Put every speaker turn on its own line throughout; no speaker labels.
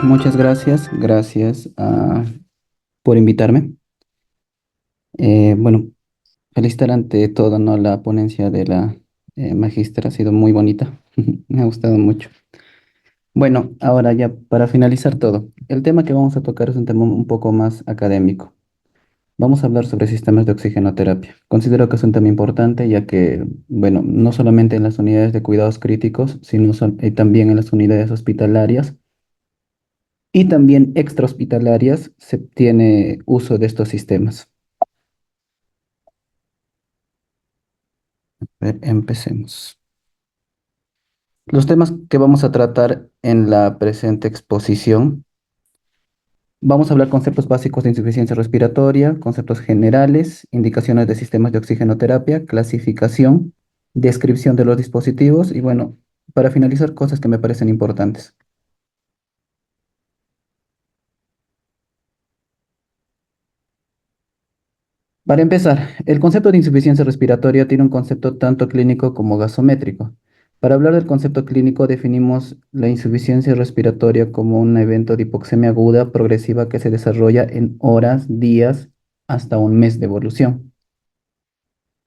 Muchas gracias, gracias por invitarme. Bueno, felicitar ante todo, ¿no? La ponencia de la magíster ha sido muy bonita, me ha gustado mucho. Bueno, ahora ya para finalizar todo, el tema que vamos a tocar es un tema un poco más académico. Vamos a hablar sobre sistemas de oxigenoterapia. Considero que es un tema importante ya que, bueno, no solamente en las unidades de cuidados críticos, sino también en las unidades hospitalarias y también extrahospitalarias se tiene uso de estos sistemas. A ver, empecemos. Los temas que vamos a tratar en la presente exposición, vamos a hablar conceptos básicos de insuficiencia respiratoria, conceptos generales, indicaciones de sistemas de oxigenoterapia, clasificación, descripción de los dispositivos y bueno, para finalizar, cosas que me parecen importantes. Para empezar, el concepto de insuficiencia respiratoria tiene un concepto tanto clínico como gasométrico. Para hablar del concepto clínico, definimos la insuficiencia respiratoria como un evento de hipoxemia aguda progresiva que se desarrolla en horas, días, hasta un mes de evolución,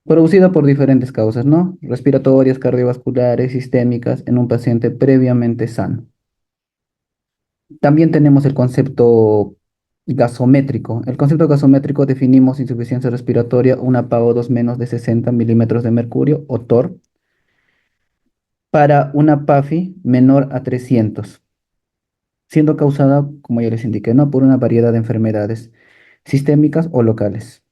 producida por diferentes causas, ¿no? Respiratorias, cardiovasculares, sistémicas, en un paciente previamente sano. También tenemos el concepto gasométrico. El concepto gasométrico definimos insuficiencia respiratoria, una PaO2 menos de 60 milímetros de mercurio o TOR para una PAFI menor a 300, siendo causada, como ya les indiqué, ¿no? Por una variedad de enfermedades sistémicas o locales.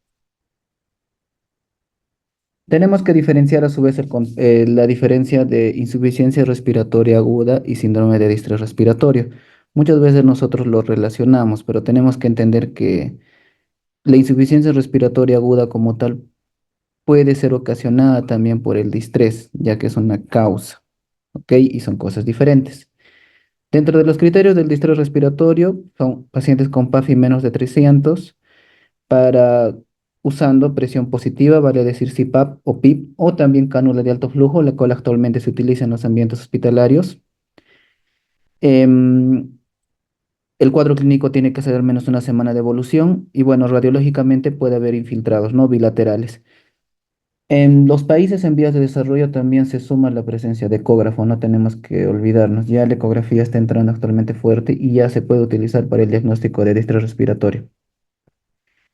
Tenemos que diferenciar a su vez la diferencia de insuficiencia respiratoria aguda y síndrome de distrés respiratorio. Muchas veces nosotros lo relacionamos, pero tenemos que entender que la insuficiencia respiratoria aguda como tal puede ser ocasionada también por el distrés, ya que es una causa, ¿ok? Y son cosas diferentes. Dentro de los criterios del distrés respiratorio son pacientes con PAFI menos de 300 para usando presión positiva, vale decir CPAP o PIP, o también cánula de alto flujo, la cual actualmente se utiliza en los ambientes hospitalarios. Em, el cuadro clínico tiene que ser al menos una semana de evolución y bueno, radiológicamente puede haber infiltrados, no bilaterales. En los países en vías de desarrollo también se suma la presencia de ecógrafo, no tenemos que olvidarnos. Ya la ecografía está entrando actualmente fuerte y ya se puede utilizar para el diagnóstico de distrés respiratorio.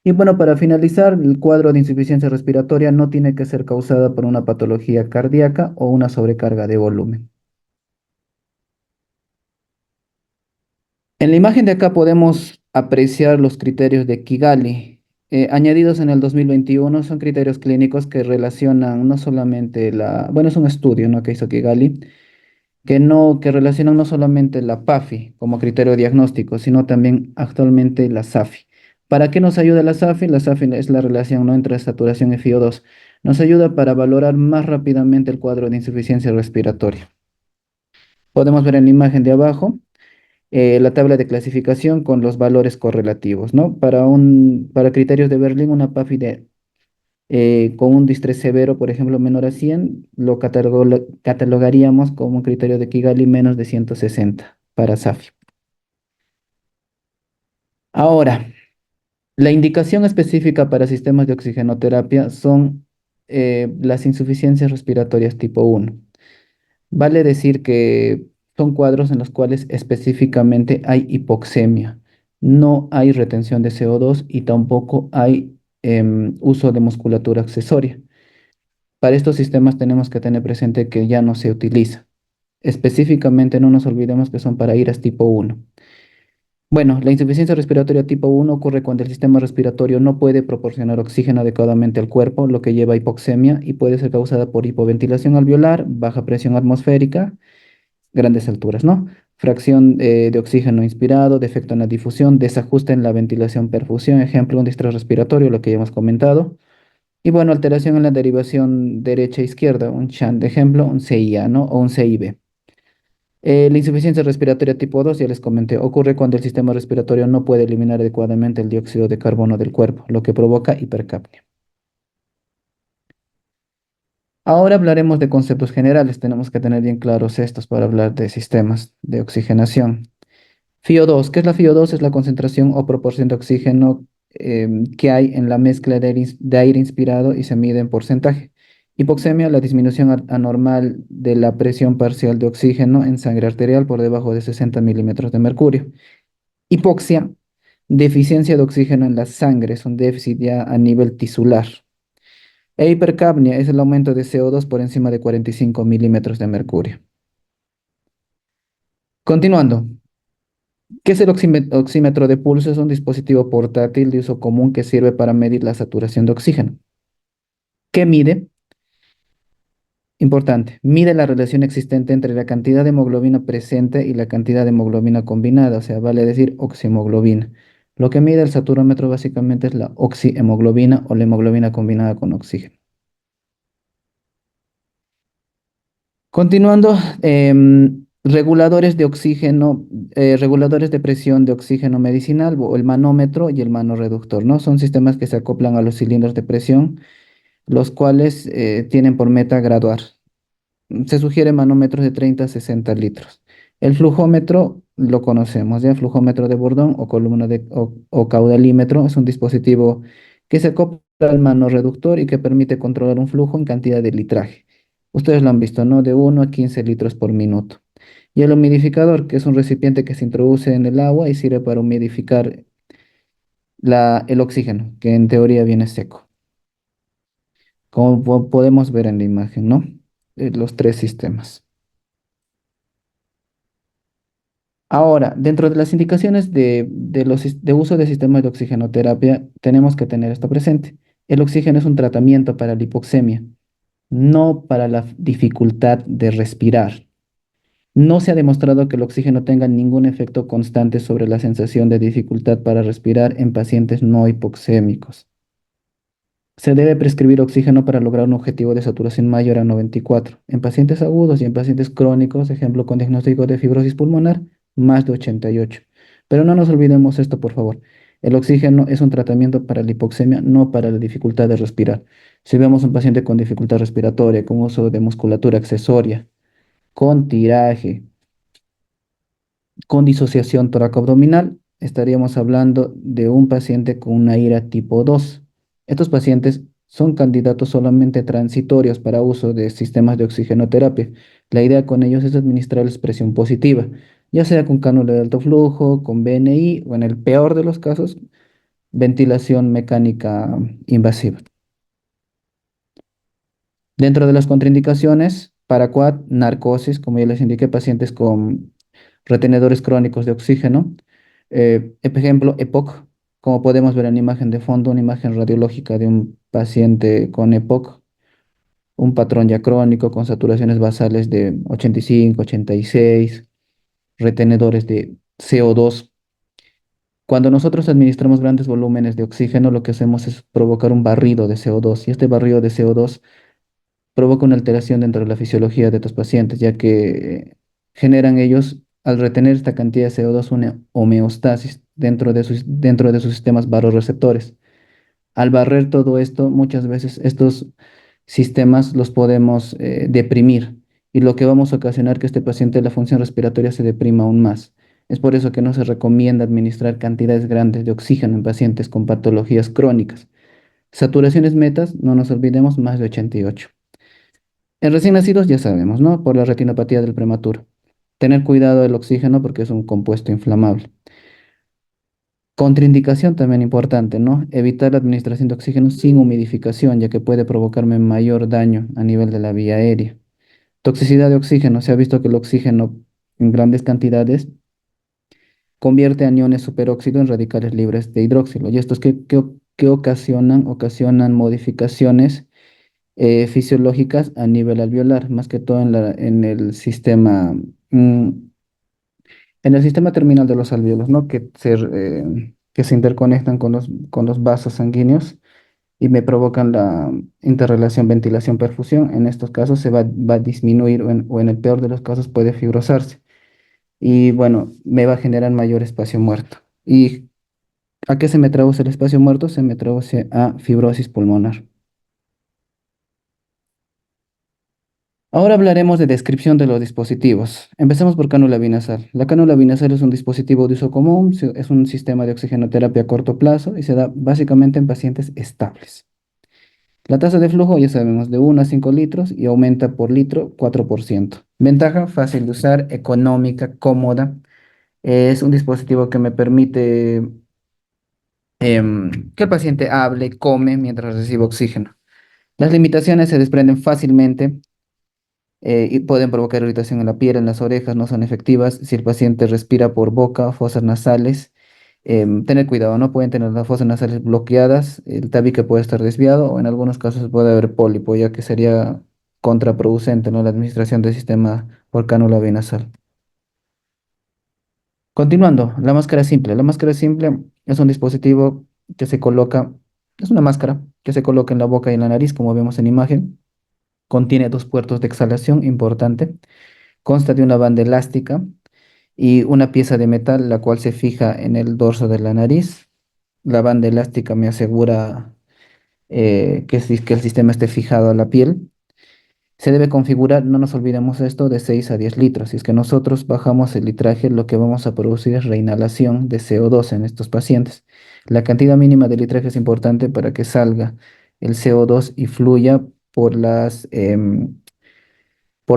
Y bueno, para finalizar, el cuadro de insuficiencia respiratoria no tiene que ser causada por una patología cardíaca o una sobrecarga de volumen. En la imagen de acá podemos apreciar los criterios de Kigali. Añadidos en el 2021 son criterios clínicos que relacionan no solamente bueno, es un estudio, ¿no? Que hizo Kigali, que relacionan no solamente la PAFI como criterio diagnóstico, sino también actualmente la SAFI. ¿Para qué nos ayuda la SAFI? La SAFI es la relación, ¿no? Entre saturación y FiO2. Nos ayuda para valorar más rápidamente el cuadro de insuficiencia respiratoria. Podemos ver en la imagen de abajo la tabla de clasificación con los valores correlativos, ¿no? Para criterios de Berlín, una PAFI con un distrés severo, por ejemplo, menor a 100, lo catalogaríamos como un criterio de Kigali menos de 160 para SAFI. Ahora, la indicación específica para sistemas de oxigenoterapia son las insuficiencias respiratorias tipo 1. Vale decir que son cuadros en los cuales específicamente hay hipoxemia, no hay retención de CO2 y tampoco hay uso de musculatura accesoria. Para estos sistemas tenemos que tener presente que ya no se utiliza. Específicamente no nos olvidemos que son para IRAS tipo 1. Bueno, la insuficiencia respiratoria tipo 1 ocurre cuando el sistema respiratorio no puede proporcionar oxígeno adecuadamente al cuerpo, lo que lleva a hipoxemia y puede ser causada por hipoventilación alveolar, baja presión atmosférica, grandes alturas, ¿no? Fracción de oxígeno inspirado, defecto en la difusión, desajuste en la ventilación-perfusión, ejemplo, un distrés respiratorio, lo que ya hemos comentado. Y bueno, alteración en la derivación derecha-izquierda, un shunt, de ejemplo, un CIA, ¿no? O un CIB. La insuficiencia respiratoria tipo 2 ya les comenté, ocurre cuando el sistema respiratorio no puede eliminar adecuadamente el dióxido de carbono del cuerpo, lo que provoca hipercapnia. Ahora hablaremos de conceptos generales, tenemos que tener bien claros estos para hablar de sistemas de oxigenación. FiO2, ¿qué es la FiO2? Es la concentración o proporción de oxígeno que hay en la mezcla de aire inspirado y se mide en porcentaje. Hipoxemia, la disminución anormal de la presión parcial de oxígeno en sangre arterial por debajo de 60 milímetros de mercurio. Hipoxia, deficiencia de oxígeno en la sangre, es un déficit ya a nivel tisular. E hipercapnia es el aumento de CO2 por encima de 45 milímetros de mercurio. Continuando, ¿qué es el oxímetro de pulso? Es un dispositivo portátil de uso común que sirve para medir la saturación de oxígeno. ¿Qué mide? Importante, mide la relación existente entre la cantidad de hemoglobina presente y la cantidad de hemoglobina combinada, o sea, vale decir oxihemoglobina. Lo que mide el saturómetro básicamente es la oxihemoglobina o la hemoglobina combinada con oxígeno. Continuando, reguladores de oxígeno, reguladores de presión de oxígeno medicinal o el manómetro y el manorreductor, ¿no? Son sistemas que se acoplan a los cilindros de presión, los cuales tienen por meta graduar. Se sugiere manómetros de 30 a 60 litros. El flujómetro lo conocemos, ¿ya? Flujómetro de Bourdon o columna o caudalímetro es un dispositivo que se acopla al manorreductor y que permite controlar un flujo en cantidad de litraje. Ustedes lo han visto, ¿no? De 1 a 15 litros por minuto. Y el humidificador, que es un recipiente que se introduce en el agua y sirve para humidificar el oxígeno, que en teoría viene seco, como podemos ver en la imagen, ¿no? Los tres sistemas. Ahora, dentro de las indicaciones de uso de sistemas de oxigenoterapia, tenemos que tener esto presente. El oxígeno es un tratamiento para la hipoxemia, no para la dificultad de respirar. No se ha demostrado que el oxígeno tenga ningún efecto constante sobre la sensación de dificultad para respirar en pacientes no hipoxémicos. Se debe prescribir oxígeno para lograr un objetivo de saturación mayor a 94. En pacientes agudos y en pacientes crónicos, ejemplo con diagnóstico de fibrosis pulmonar, más de 88. Pero no nos olvidemos esto, por favor. El oxígeno es un tratamiento para la hipoxemia, no para la dificultad de respirar. Si vemos un paciente con dificultad respiratoria, con uso de musculatura accesoria, con tiraje, con disociación toracoabdominal, estaríamos hablando de un paciente con una IRA tipo 2. Estos pacientes son candidatos solamente transitorios para uso de sistemas de oxigenoterapia. La idea con ellos es administrarles presión positiva, ya sea con cánula de alto flujo, con BNI o en el peor de los casos, ventilación mecánica invasiva. Dentro de las contraindicaciones, paraquat, narcosis, como ya les indiqué, pacientes con retenedores crónicos de oxígeno. Por ejemplo, EPOC, como podemos ver en la imagen de fondo, una imagen radiológica de un paciente con EPOC, un patrón ya crónico con saturaciones basales de 85, 86, retenedores de CO2. Cuando nosotros administramos grandes volúmenes de oxígeno, lo que hacemos es provocar un barrido de CO2 y este barrido de CO2 provoca una alteración dentro de la fisiología de estos pacientes, ya que generan ellos, al retener esta cantidad de CO2, una homeostasis dentro de sus sistemas barorreceptores. Al barrer todo esto, muchas veces estos sistemas los podemos deprimir y lo que vamos a ocasionar que este paciente la función respiratoria se deprima aún más. Es por eso que no se recomienda administrar cantidades grandes de oxígeno en pacientes con patologías crónicas. Saturaciones metas, no nos olvidemos, más de 88. En recién nacidos ya sabemos, ¿no? Por la retinopatía del prematuro. Tener cuidado del oxígeno porque es un compuesto inflamable. Contraindicación también importante, ¿no? Evitar la administración de oxígeno sin humidificación, ya que puede provocarme mayor daño a nivel de la vía aérea. Toxicidad de oxígeno. Se ha visto que el oxígeno en grandes cantidades convierte aniones superóxido en radicales libres de hidróxilo. Y estos que ocasionan modificaciones fisiológicas a nivel alveolar, más que todo mm, en el sistema terminal de los alvéolos, ¿no? Que se interconectan con los vasos sanguíneos y me provocan la interrelación ventilación-perfusión. En estos casos va a disminuir o en el peor de los casos puede fibrosarse. Y bueno, me va a generar mayor espacio muerto. ¿Y a qué se me traduce el espacio muerto? Se me traduce a fibrosis pulmonar. Ahora hablaremos de descripción de los dispositivos. Empecemos por cánula binasal. La cánula binasal es un dispositivo de uso común, es un sistema de oxigenoterapia a corto plazo y se da básicamente en pacientes estables. La tasa de flujo ya sabemos de 1 a 5 litros y aumenta por litro 4%. Ventaja, fácil de usar, económica, cómoda. Es un dispositivo que me permite que el paciente hable, come mientras recibe oxígeno. Las limitaciones se desprenden fácilmente y pueden provocar irritación en la piel, en las orejas, no son efectivas si el paciente respira por boca, fosas nasales. Tener cuidado, no pueden tener las fosas nasales bloqueadas, el tabique puede estar desviado o en algunos casos puede haber pólipo, ya que sería contraproducente, ¿no? La administración del sistema por cánula venasal. Continuando, la máscara simple. La máscara simple es un dispositivo que se coloca, es una máscara que se coloca en la boca y en la nariz, como vemos en imagen. Contiene dos puertos de exhalación, importante. Consta de una banda elástica y una pieza de metal, la cual se fija en el dorso de la nariz. La banda elástica me asegura que el sistema esté fijado a la piel. Se debe configurar, no nos olvidemos esto, de 6 a 10 litros. Si es que nosotros bajamos el litraje, lo que vamos a producir es reinhalación de CO2 en estos pacientes. La cantidad mínima de litraje es importante para que salga el CO2 y fluya por por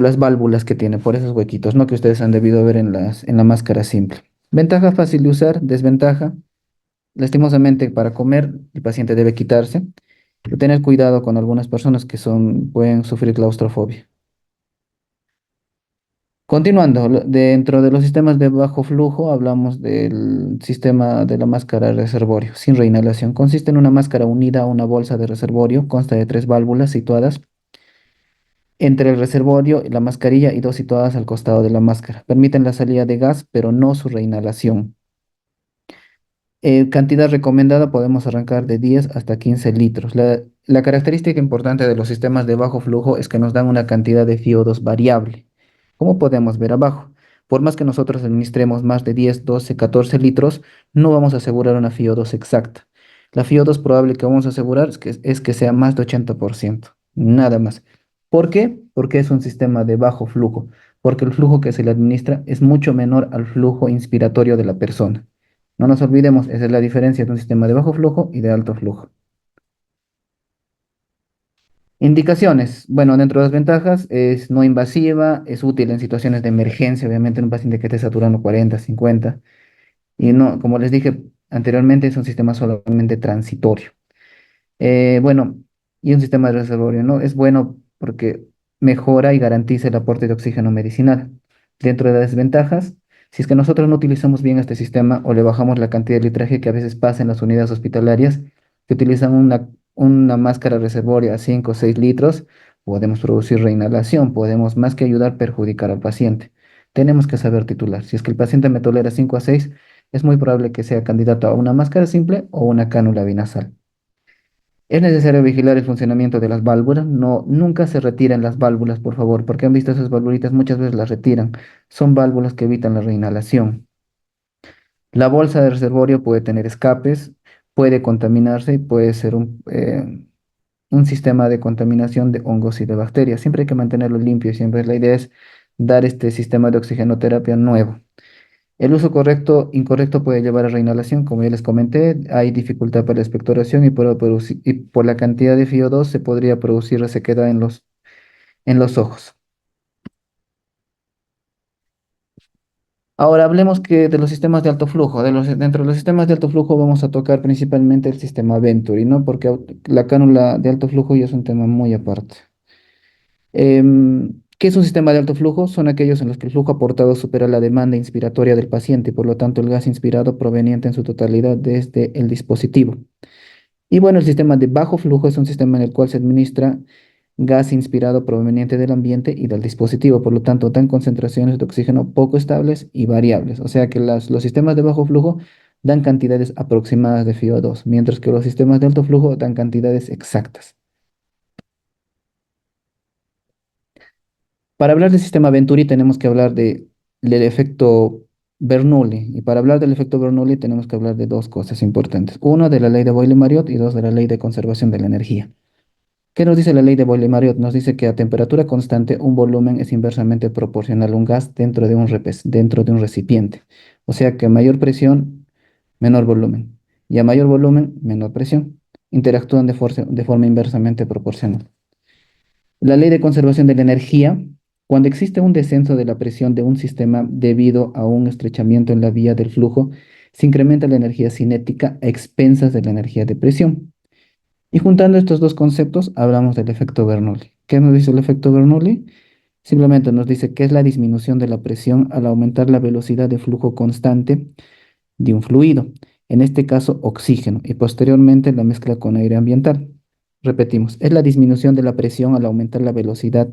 las válvulas que tiene, por esos huequitos, ¿no? Que ustedes han debido ver en la máscara simple. Ventaja fácil de usar, desventaja. Lastimosamente, para comer, el paciente debe quitarse y tener cuidado con algunas personas que pueden sufrir claustrofobia. Continuando, dentro de los sistemas de bajo flujo, hablamos del sistema de la máscara reservorio, sin reinhalación. Consiste en una máscara unida a una bolsa de reservorio, consta de tres válvulas situadas entre el reservorio, la mascarilla y dos situadas al costado de la máscara. Permiten la salida de gas, pero no su reinhalación. Cantidad recomendada podemos arrancar de 10 hasta 15 litros. La característica importante de los sistemas de bajo flujo es que nos dan una cantidad de FiO2 variable. Como podemos ver abajo, por más que nosotros administremos más de 10, 12, 14 litros, no vamos a asegurar una FiO2 exacta. La FiO2 probable que vamos a asegurar es que sea más de 80%, nada más. ¿Por qué? Porque es un sistema de bajo flujo, porque el flujo que se le administra es mucho menor al flujo inspiratorio de la persona. No nos olvidemos, esa es la diferencia de un sistema de bajo flujo y de alto flujo. Indicaciones. Bueno, dentro de las ventajas es no invasiva, es útil en situaciones de emergencia, obviamente en un paciente que esté saturando 40, 50. Y no, como les dije anteriormente, es un sistema solamente transitorio. Bueno, y un sistema de reservorio, ¿no? Es bueno porque mejora y garantiza el aporte de oxígeno medicinal. Dentro de las desventajas, si es que nosotros no utilizamos bien este sistema o le bajamos la cantidad de litraje que a veces pasa en las unidades hospitalarias, que utilizan una máscara reservoria a 5 o 6 litros, podemos producir reinhalación, podemos más que ayudar, perjudicar al paciente. Tenemos que saber titular. Si es que el paciente me tolera 5 a 6, es muy probable que sea candidato a una máscara simple o una cánula binasal. Es necesario vigilar el funcionamiento de las válvulas. No, nunca se retiren las válvulas, por favor, porque han visto esas valvulitas, muchas veces las retiran. Son válvulas que evitan la reinhalación. La bolsa de reservorio puede tener escapes, puede contaminarse y puede ser un sistema de contaminación de hongos y de bacterias. Siempre hay que mantenerlo limpio y siempre la idea es dar este sistema de oxigenoterapia nuevo. El uso correcto, incorrecto puede llevar a reinhalación, como ya les comenté, hay dificultad para la expectoración y por la cantidad de FiO2 se podría producir resequedad en los ojos. Ahora hablemos de los sistemas de alto flujo. Dentro de los sistemas de alto flujo vamos a tocar principalmente el sistema Venturi, ¿no? Porque la cánula de alto flujo ya es un tema muy aparte. ¿Qué es un sistema de alto flujo? Son aquellos en los que el flujo aportado supera la demanda inspiratoria del paciente y por lo tanto el gas inspirado proveniente en su totalidad desde el dispositivo. Y bueno, el sistema de bajo flujo es un sistema en el cual se administra gas inspirado proveniente del ambiente y del dispositivo, por lo tanto dan concentraciones de oxígeno poco estables y variables. O sea que los sistemas de bajo flujo dan cantidades aproximadas de FiO2, mientras que los sistemas de alto flujo dan cantidades exactas. Para hablar del sistema Venturi tenemos que hablar del efecto Bernoulli. Y para hablar del efecto Bernoulli tenemos que hablar de dos cosas importantes. Uno, de la ley de Boyle-Mariotte y dos, de la ley de conservación de la energía. ¿Qué nos dice la ley de Boyle-Mariotte? Nos dice que a temperatura constante un volumen es inversamente proporcional a un gas dentro de un recipiente. O sea que a mayor presión, menor volumen. Y a mayor volumen, menor presión. Interactúan de forma inversamente proporcional. La ley de conservación de la energía, cuando existe un descenso de la presión de un sistema debido a un estrechamiento en la vía del flujo, se incrementa la energía cinética a expensas de la energía de presión. Y juntando estos dos conceptos, hablamos del efecto Bernoulli. ¿Qué nos dice el efecto Bernoulli? Simplemente nos dice que es la disminución de la presión al aumentar la velocidad de flujo constante de un fluido, en este caso oxígeno, y posteriormente la mezcla con aire ambiental. Repetimos, es la disminución de la presión al aumentar la velocidad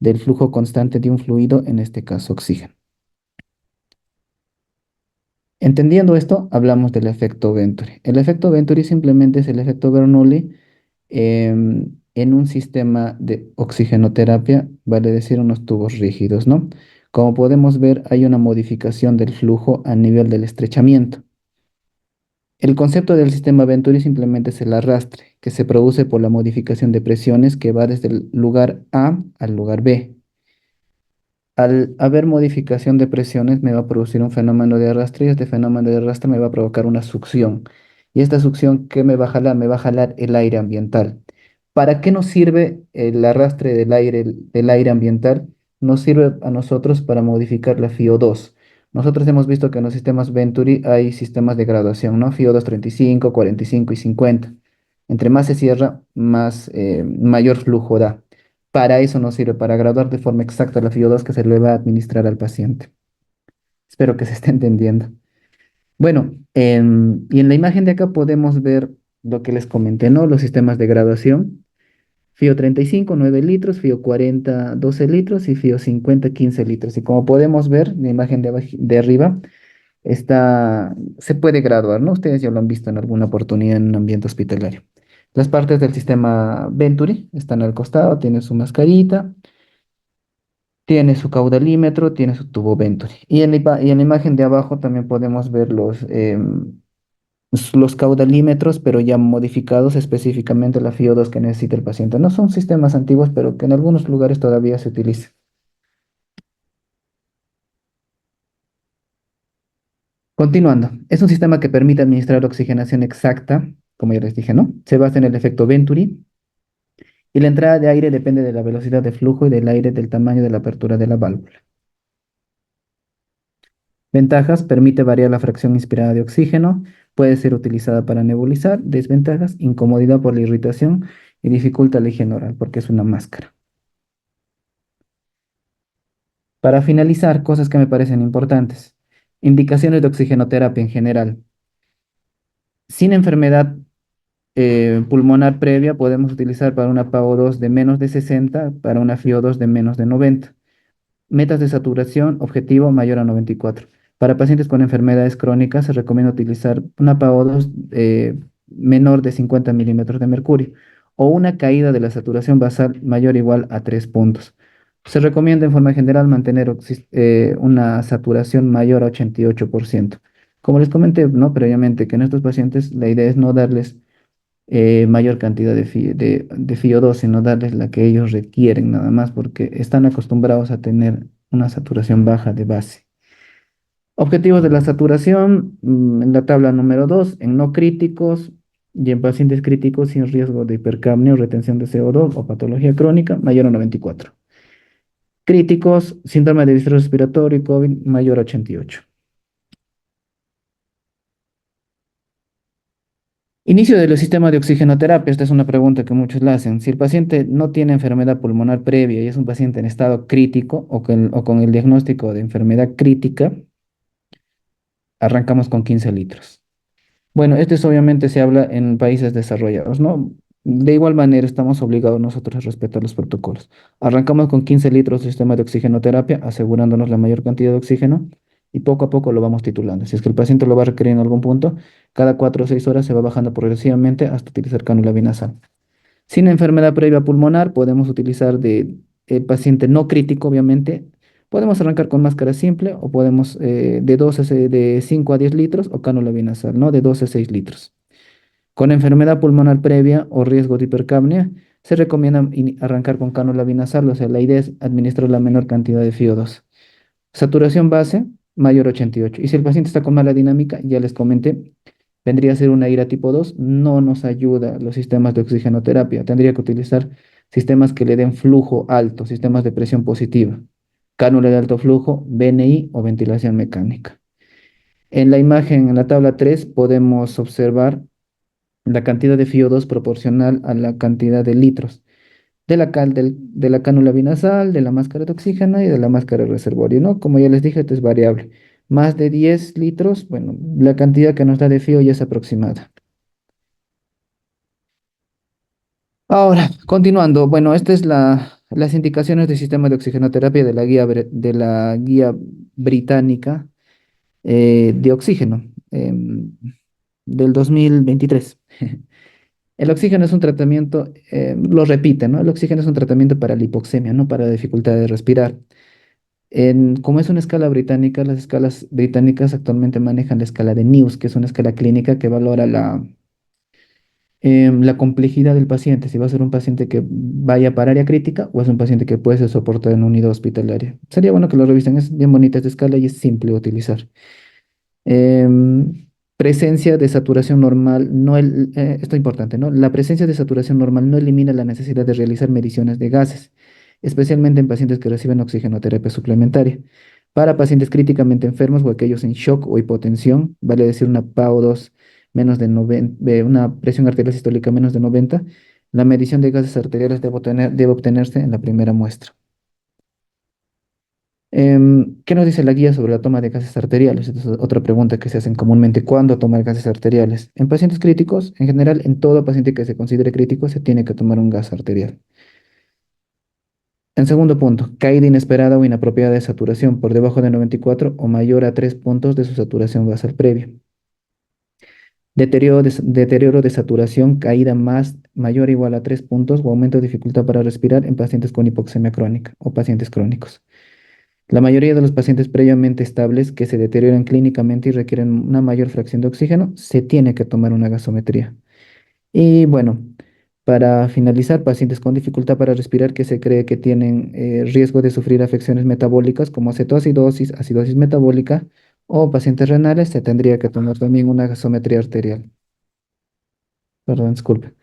del flujo constante de un fluido, en este caso oxígeno. Entendiendo esto, hablamos del efecto Venturi. El efecto Venturi simplemente es el efecto Bernoulli en un sistema de oxigenoterapia, vale decir unos tubos rígidos, ¿no? Como podemos ver, hay una modificación del flujo a nivel del estrechamiento. El concepto del sistema Venturi simplemente es el arrastre, que se produce por la modificación de presiones que va desde el lugar A al lugar B. Al haber modificación de presiones, me va a producir un fenómeno de arrastre y este fenómeno de arrastre me va a provocar una succión. Y esta succión, ¿qué me va a jalar? Me va a jalar el aire ambiental. ¿Para qué nos sirve el arrastre del aire ambiental? Nos sirve a nosotros para modificar la FiO2. Nosotros hemos visto que en los sistemas Venturi hay sistemas de graduación, ¿no? FiO2 35, 45 y 50. Entre más se cierra, mayor flujo da. Para eso nos sirve, para graduar de forma exacta la FIO2 que se le va a administrar al paciente. Espero que se esté entendiendo. Bueno, y en la imagen de acá podemos ver lo que les comenté, ¿no? Los sistemas de graduación. FIO 35, 9 litros, FIO 40, 12 litros y FIO 50, 15 litros. Y como podemos ver, en la imagen de arriba, se puede graduar, ¿no? Ustedes ya lo han visto en alguna oportunidad en un ambiente hospitalario. Las partes del sistema Venturi están al costado, tiene su mascarita, tiene su caudalímetro, tiene su tubo Venturi. Y en la imagen de abajo también podemos ver los caudalímetros, pero ya modificados específicamente la FIO2 que necesita el paciente. No son sistemas antiguos, pero que en algunos lugares todavía se utilizan. Continuando, es un sistema que permite administrar oxigenación exacta, como ya les dije, ¿no? Se basa en el efecto Venturi y la entrada de aire depende de la velocidad de flujo y del aire del tamaño de la apertura de la válvula. Ventajas: permite variar la fracción inspirada de oxígeno, puede ser utilizada para nebulizar. Desventajas: incomodidad por la irritación y dificulta la higiene oral porque es una máscara. Para finalizar, cosas que me parecen importantes. Indicaciones de oxigenoterapia en general. Sin enfermedad pulmonar previa, podemos utilizar para una PaO2 de menos de 60, para una FiO2 de menos de 90. Metas de saturación objetivo mayor a 94. Para pacientes con enfermedades crónicas se recomienda utilizar una PaO2 menor de 50 milímetros de mercurio o una caída de la saturación basal mayor o igual a 3 puntos. Se recomienda en forma general mantener una saturación mayor a 88%. Como les comenté, ¿no? Previamente, que en estos pacientes la idea es no darles mayor cantidad de FiO2, sino darles la que ellos requieren nada más, porque están acostumbrados a tener una saturación baja de base. Objetivos de la saturación, en la tabla número 2 en no críticos y en pacientes críticos sin riesgo de hipercapnia o retención de CO2 o patología crónica, mayor a 94. Críticos, síndrome de distrés respiratorio y COVID, mayor a 88. Inicio del sistema de oxigenoterapia. Esta es una pregunta que muchos la hacen. Si el paciente no tiene enfermedad pulmonar previa y es un paciente en estado crítico o con el diagnóstico de enfermedad crítica, arrancamos con 15 litros. Bueno, esto es, obviamente se habla en países desarrollados, ¿no? De igual manera, estamos obligados nosotros a respetar los protocolos. Arrancamos con 15 litros de sistema de oxigenoterapia, asegurándonos la mayor cantidad de oxígeno y poco a poco lo vamos titulando. Si es que el paciente lo va a requerir en algún punto, cada 4 o 6 horas se va bajando progresivamente hasta utilizar cánula vinasal. Sin enfermedad previa pulmonar, podemos utilizar de paciente no crítico, obviamente. Podemos arrancar con máscara simple o podemos de 5 a 10 litros o cánula vinasal, ¿no? De 12 a 6 litros. Con enfermedad pulmonar previa o riesgo de hipercapnia, se recomienda arrancar con cánula binasal, o sea, la idea es administrar la menor cantidad de FiO2. Saturación base, mayor 88. Y si el paciente está con mala dinámica, ya les comenté, vendría a ser una ira tipo 2, no nos ayuda los sistemas de oxigenoterapia. Tendría que utilizar sistemas que le den flujo alto, sistemas de presión positiva, cánula de alto flujo, BNI o ventilación mecánica. En la imagen, en la tabla 3, podemos observar la cantidad de FiO2 proporcional a la cantidad de litros de la cánula binasal, de la máscara de oxígeno y de la máscara de reservorio, ¿no? Como ya les dije, esto es variable. Más de 10 litros, bueno, la cantidad que nos da de FiO ya es aproximada. Ahora, continuando, bueno, estas es las indicaciones del sistema de oxigenoterapia de la de la guía británica de oxígeno del 2023. El oxígeno es un tratamiento, lo repite, ¿no? El oxígeno es un tratamiento para la hipoxemia, no para la dificultad de respirar. Como es una escala británica, las escalas británicas actualmente manejan la escala de News, que es una escala clínica que valora la complejidad del paciente, si va a ser un paciente que vaya para área crítica o es un paciente que puede ser soportado en una unidad hospitalaria. Sería bueno que lo revisen, es bien bonita esta escala y es simple de utilizar. Presencia de saturación normal, esto es importante, ¿no? La presencia de saturación normal no elimina la necesidad de realizar mediciones de gases, especialmente en pacientes que reciben oxigenoterapia suplementaria. Para pacientes críticamente enfermos o aquellos en shock o hipotensión, vale decir una PaO2 menos de 90, una presión arterial sistólica menos de 90, la medición de gases arteriales debe obtenerse en la primera muestra. ¿Qué nos dice la guía sobre la toma de gases arteriales? Esta es otra pregunta que se hacen comúnmente. ¿Cuándo tomar gases arteriales? En pacientes críticos, en general, en todo paciente que se considere crítico, se tiene que tomar un gas arterial. En segundo punto, caída inesperada o inapropiada de saturación por debajo de 94 o mayor a 3 puntos de su saturación basal previa. Deterioro de saturación, caída mayor o igual a 3 puntos o aumento de dificultad para respirar en pacientes con hipoxemia crónica o pacientes crónicos. La mayoría de los pacientes previamente estables que se deterioran clínicamente y requieren una mayor fracción de oxígeno, se tiene que tomar una gasometría. Y bueno, para finalizar, pacientes con dificultad para respirar que se cree que tienen riesgo de sufrir afecciones metabólicas como cetoacidosis, acidosis metabólica o pacientes renales, se tendría que tomar también una gasometría arterial. Perdón, disculpe.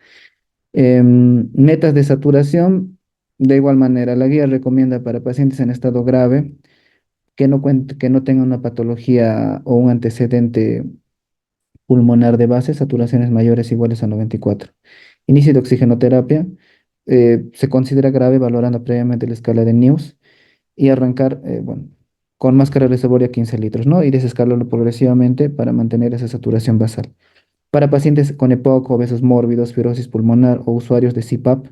Metas de saturación, de igual manera, la guía recomienda para pacientes en estado grave que no tenga una patología o un antecedente pulmonar de base, saturaciones mayores iguales a 94. Inicio de oxigenoterapia, se considera grave valorando previamente la escala de News y arrancar, bueno, con máscara reservoria 15 litros, ¿no? Y desescalarlo progresivamente para mantener esa saturación basal. Para pacientes con EPOC, obesos mórbidos, fibrosis pulmonar o usuarios de CPAP,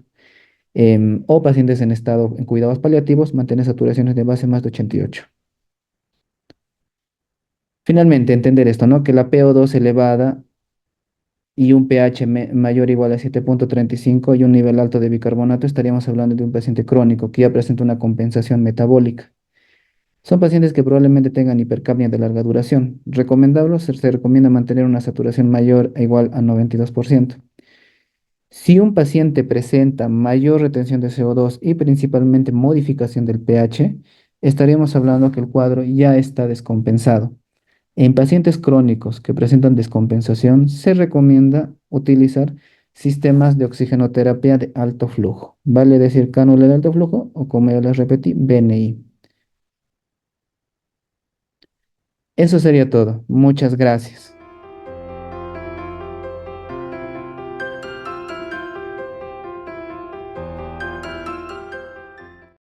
o pacientes en estado en cuidados paliativos, mantener saturaciones de base más de 88. Finalmente, entender esto, ¿no? Que la PO2 elevada y un pH mayor o igual a 7,35 y un nivel alto de bicarbonato, estaríamos hablando de un paciente crónico que ya presenta una compensación metabólica. Son pacientes que probablemente tengan hipercapnia de larga duración. Recomendable, se recomienda mantener una saturación mayor o igual a 92%. Si un paciente presenta mayor retención de CO2 y principalmente modificación del pH, estaríamos hablando que el cuadro ya está descompensado. En pacientes crónicos que presentan descompensación, se recomienda utilizar sistemas de oxigenoterapia de alto flujo. Vale decir cánula de alto flujo o, como ya les repetí, BNI. Eso sería todo. Muchas gracias.